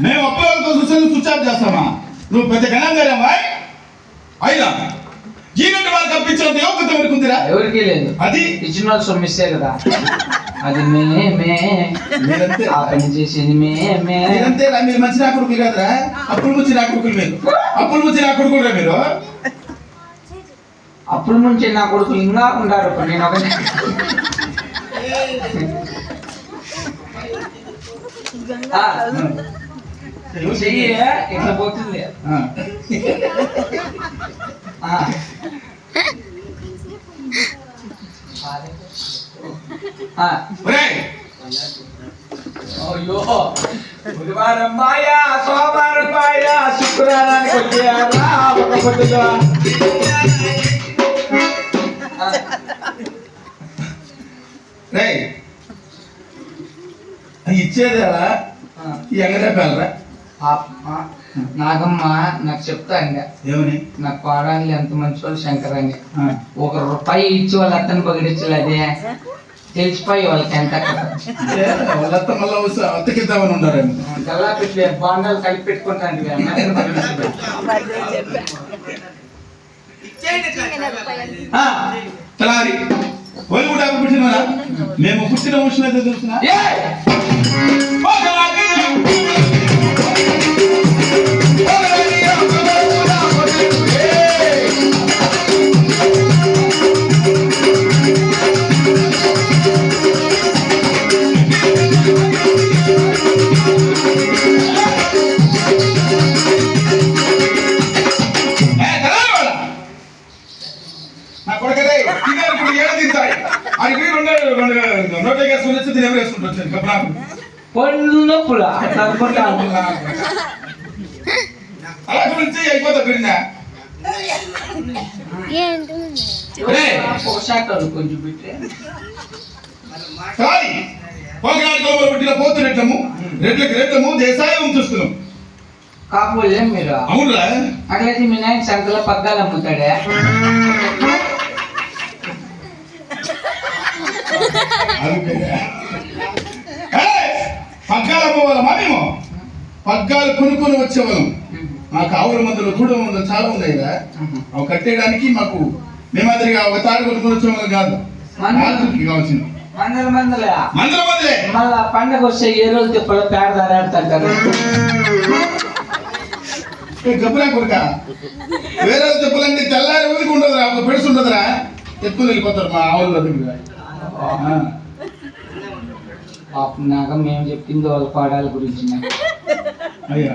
మేము అప్పులతో చూస్తే స్విచ్ ఆఫ్ చేస్తామా? నువ్వు పెద్ద గణంగారమ్మా అయినా జీవితం వాళ్ళు తప్పించినంత యోగ్యత ఎవరికి ఉందిరా? ఎవరికి లేదు. అది ఇచ్చిన వాళ్ళు సొమ్మిస్తే కదా. అది మీరంతే ఆ పని చేసేది మీరంతే. మీరు మంచి నా కొడుకులు కదరా? అప్పులు ముచ్చి నా కొడుకులు మీరు. అప్పులు ముచ్చి నా కొడుకులరా మీరు? అప్పుల నుంచి నా కొడుకులు ఇంకా ఉంటారు. నేను ఒక చెయ్యి ఇట్లా పోతుంది. అయ్యో బుధవారం మాయా, సోమవారం మాయా, శుక్రవారానికి వచ్చేయాలా ఒక పొద్దుగా. ఇచ్చేదేలా ఎంగరేపాలరా? నాగమ్మ నాకు చెప్తా ఇంకా ఏమని? నాకు పాడాలి ఎంత మంచి వాళ్ళు శంకర్ అని. ₹1 ఇచ్చి వాళ్ళు అత్తని పగిడించలే. అదే తెలిసిపోయి వాళ్ళకి ఎంత వాళ్ళత్త మళ్ళీ అత్తకిద్దామని ఉన్నారేమో. గల్లా పెట్టి బాండాలు కలిపి పెట్టుకుంటాను. తలారి వాళ్ళు కూడా పుట్టిన మేము పుట్టిన ఉష్ణత చూసిన నా కొడుకరే నోట్లో వేసుకుని వచ్చి తిని ఎవరు వేసుకుంటూ వచ్చాను పళ్ళు నొప్పులు అలా గురించి అయిపోతా పెరిగినా కొంచెం పెట్టే పుట్టిన పోతు రెట్లము రెట్లకి రెట్లము దేశాయం చూస్తున్నాం. కాకపోతే మీరు అవునురా అట్లయితే మీ నాయన సంతలో పగ్గాలు అమ్ముతాడే. పగ్గాలు అమ్మవాళ్ళమా? మేము పగ్గాలు కొనుక్కొని వచ్చేవాళ్ళం. మాకు ఆవుల మందులు గూడెం మందులు చాలా ఉన్నాయిరా. అవి కట్టేయడానికి మాకు మేమాదిరిగా ఒక తాడు కొనుక్కొని వచ్చేవాళ్ళం కాదు. కావాల్సింది మందులే. మళ్ళా పండగ వస్తే ఏ రోజు తిప్పలో పేడ దారాడుతుంటారు. గబ్బురా కొడుక వేరే చెప్పులంటే తెల్లారి ఊరికి ఉండదురా, ఒక పెడుసు ఉండదురా. ఎత్తులు వెళ్ళిపోతారు మా ఆవుల దగ్గర. నాక మేము చెప్పింది వాళ్ళ పాడాల గురించి. అయ్యా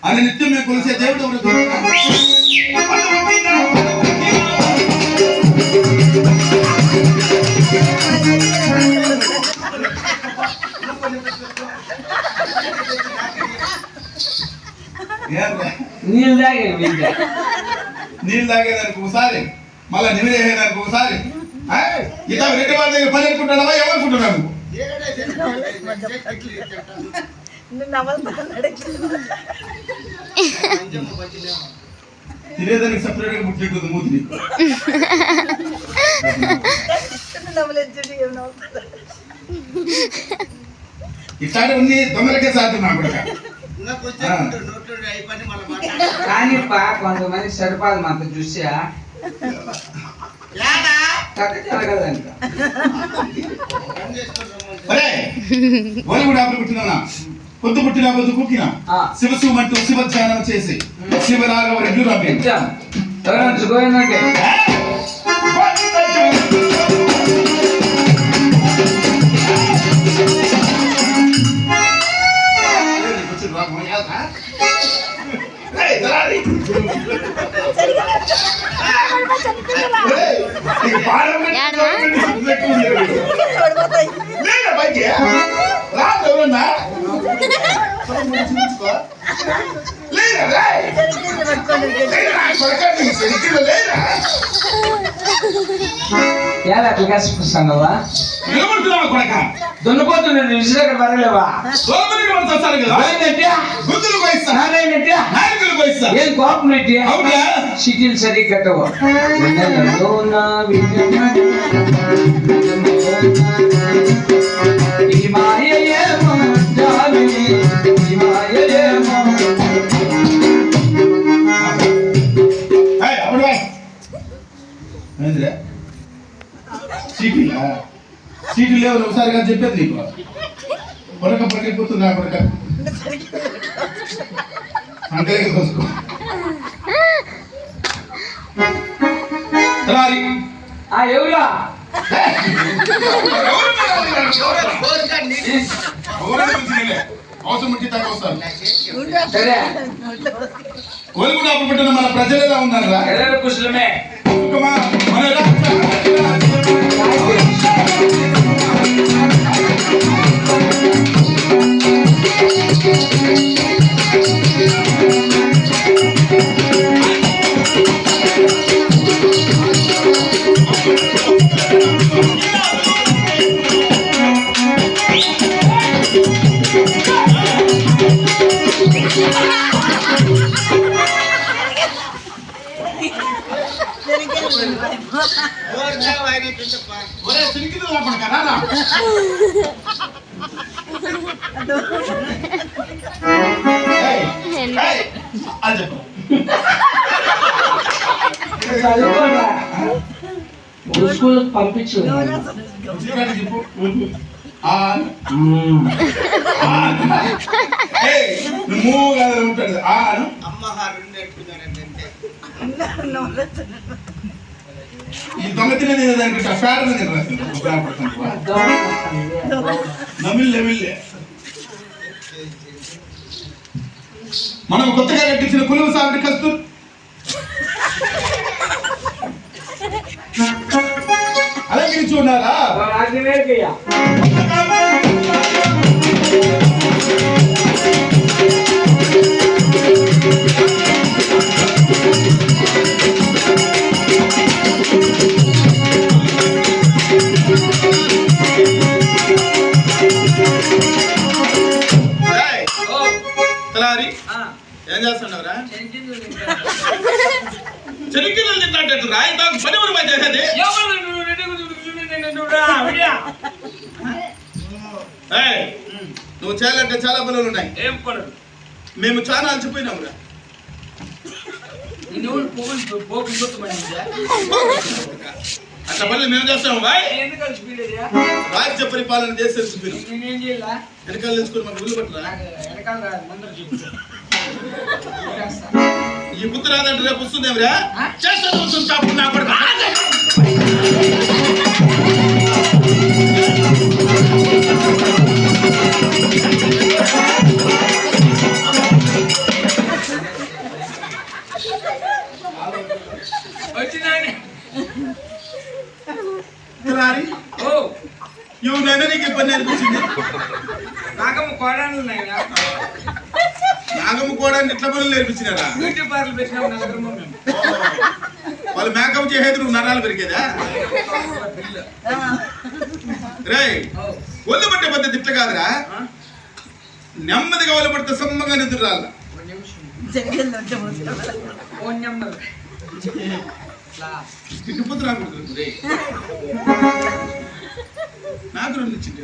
అని నిత్యం మేము కొలిసే దేవుడు నీళ్ళు తాగేది నీళ్ళు తాగేదానికి ఒకసారి మళ్ళీ నీళ్ళు వేసేదానికి ఒకసారి ఇక రెడ్డి వాళ్ళ దగ్గర పని అనుకుంటున్నావా ఏమనుకుంటున్నావు? తినేదానికి సపరేట్ గా ముట్టింటుంది మూతి. ఇట్లాంటివన్నీ దొంగలకే సాధ్యం నాకు కూడా. కానీ కొంతమంది సరిపాదు మాత్రం చూసా జరగదంట. పొద్దు పుట్టిన పొద్దు పుట్టిన శివశివమంటూ శివధ్యానం చేసి శివరాఘవ రెడ్డి గోవిందంటే ఎలా అట్లా కసిపిస్తున్నావా? నిలబడుతున్నావా కొడక? దున్నపోతుంది విసిరక్కడ పరలేవా లోపలికి మనం వస్తారు కదా, గుంతులు పోయిస్తా, నాయకులు పోయిస్తా. ఏం కోపం నెట్టి అవునా? సిటీలు సరిగ్గా కట్టవు ఈ మాయేమో జాబిలి, ఈ మాయేమో. ఏయ్, అప్పుడు వా. ఏందిరా? చీటీలా? చీటీ లేవు ఒకసారిగా చెప్పేది నీకు. పొరక పగిలిపోతుందా కొడక? అంకలకి కోసుకో. రారి. ఎవరా అవసరం ఉంటే తక్కువ వస్తారు. సరే ఒలుగుడు అప్పుడు పెట్టిన మన ప్రజలు ఎలా ఉన్నారా? ఎర్ర కుశలమే సుఖమా? మన స్కూల్ పంపించు చెప్పు. నువ్వు కదా ఉంటాడు. ఈ దొంగ తినేది దానికి ఫ్యాడ్ నమిల్లే. మనం కొత్తగా కట్టించిన కులువ సాగుడి కస్తూర్ అలంకరించి ఉన్నారా? ఏం చేస్తున్నావురా? చెనిక్కిలు తింటాడు రాయి తాగు పని ఊరు చేసేది. నువ్వు చేయాలంటే చాలా పనులు ఉన్నాయి. ఏం పనులు? మేము చాలా అలసిపోయినామురా. అట్లా పనులు మేము చేస్తాము. రాజ్య పరిపాలన చేసి వెనకాల తెలుసుకుని మాకు వీలు పట్టరా? ఈ బుద్ధి రాదంటే రేపు వస్తుందేమిరా? చేస్తాను చాపు నా కొడుకు. ఎవరైనా నీకు పని అనిపించింది? నాగమ్మ కోడాలు ఉన్నాయినా? నాగమ్మ కోడాన్ని ఎట్లా పనులు నేర్పించినారా? బ్యూటీ పార్లర్ పెట్టినాము. వాళ్ళు మేకప్ చేసేది నువ్వు నరాలు పెరిగేదా? రే ఒళ్ళు పట్టే పద్ధతి ఇట్లా కాదురా. నెమ్మదిగా ఒళ్ళు పడితే సమ్మగా నిద్ర రాల. తిండిపోతు రాకూడదు. నాకు రెండు ఇచ్చింది.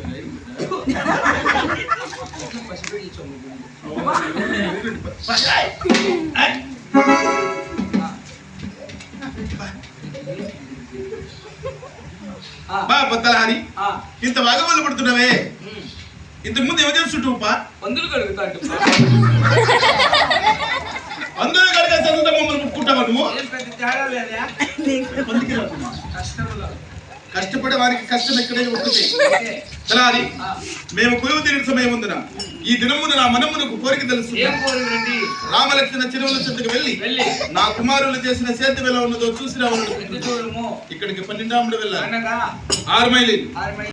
బద్దలహారి ఇంత బాగా మొదలు పడుతున్నావే. ఇంతకు ముందు ఏమో చేస్తుంటా? పందులు కడుగుతా. అందరూ కడిగా చదువుతా మమ్మల్ని ముట్టుకుంటావా నువ్వు? కష్టపడే వారికి కష్టం ఎక్కడే ఉంటుంది. తలారి మేము కొలువు తిరిగిన సమయం ఉందిన ఈ దినమున నా మనమునకు కోరిక తెలుసు. రామలక్ష్మణ చెరువుల చెంతకు వెళ్ళి నా కుమారులు చేసిన సేద్యం ఎలా ఉన్నదో చూసి రావాలను. ఇక్కడికి 12 వెళ్ళాలి. 6 మైళ్ళు.